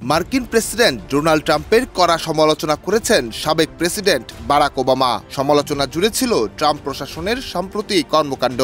মার্কিন president Donald ট্রাম্পের কড়া সমালোচনা করেছেন সাবেক প্রেসিডেন্ট বারাক ওবামা। সমালোচনা জুড়ে ছিল ট্রাম্প প্রশাসনের সাম্প্রতিক কর্মকাণ্ড।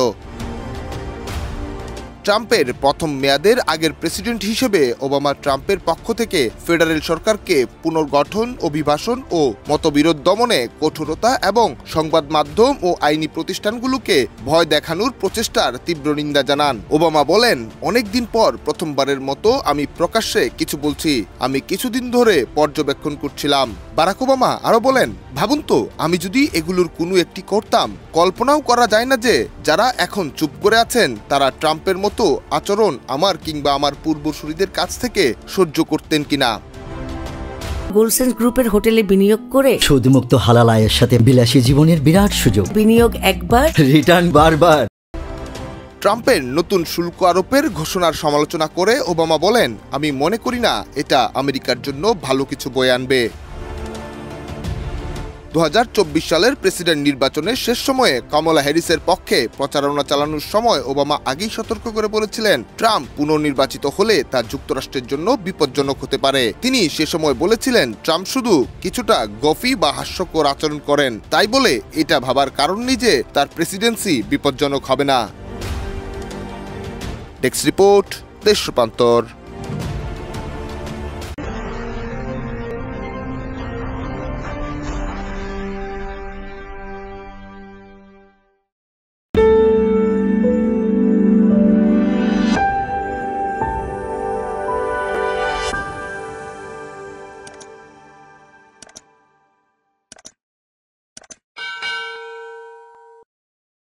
ট্রাম্পের প্রথম মেয়াদের আগের প্রেসিডেন্ট হিসেবে ওবামা ট্রাম্পের পক্ষ থেকে ফেডারেল সরকারকে পুনর্গঠন, অভিবাসন ও মতবিরোধ দমনে কঠোরতা এবং সংবাদ মাধ্যম ও আইনি প্রতিষ্ঠানগুলোকে ভয় দেখানোর প্রচেষ্টার তীব্র নিন্দা জানান। ওবামা বলেন, অনেকদিন পর প্রথমবারের মতো আমি প্রকাশ্যে কিছু বলছি। আমি কিছুদিন ধরে পর্যবেক্ষণ করছিলাম। বারাক ওবামা আরো বলেন, ভাবুন তো, আমি যদি এগুলোর কোনো একটি করতাম, কল্পনাও করা যায় না যে যারা এখন চুপ করে আছেন তারা ট্রাম্পের মতো আচরণ আমার কিংবা আমার পূর্বসূরীদের কাছ থেকে সহ্য করতেন কিনা। গোল্ডসেন্স গ্রুপের হোটেলে বিনিয়োগ করে সুদমুক্ত হালাল আয়ের সাথে বিলাসী জীবনের বিরাট সুযোগ। বিনিয়োগ একবার, রিটার্ন বারবার। ট্রাম্পের নতুন শুল্ক আরোপের ঘোষণার সমালোচনা করে ওবামা বলেন, আমি মনে করি না এটা আমেরিকার জন্য ভালো কিছু বয়ে আনবে। 2024 সালের প্রেসিডেন্ট নির্বাচনের শেষ সময়ে কমলা হ্যারিসের পক্ষে প্রচারণা চালানোর সময় ওবামা আগেই সতর্ক করে বলেছিলেন, ট্রাম্প পুনর্নির্বাচিত হলে তা যুক্তরাষ্ট্রের জন্য বিপজ্জনক হতে পারে। তিনি সে সময় বলেছিলেন, ট্রাম্প শুধু কিছুটা গফি বা হাস্যকর আচরণ করেন, তাই বলে এটা ভাবার কারণ নেই যে তার প্রেসিডেন্সি বিপজ্জনক হবে না। ডেস্ক রিপোর্ট, দেশ রূপান্তর।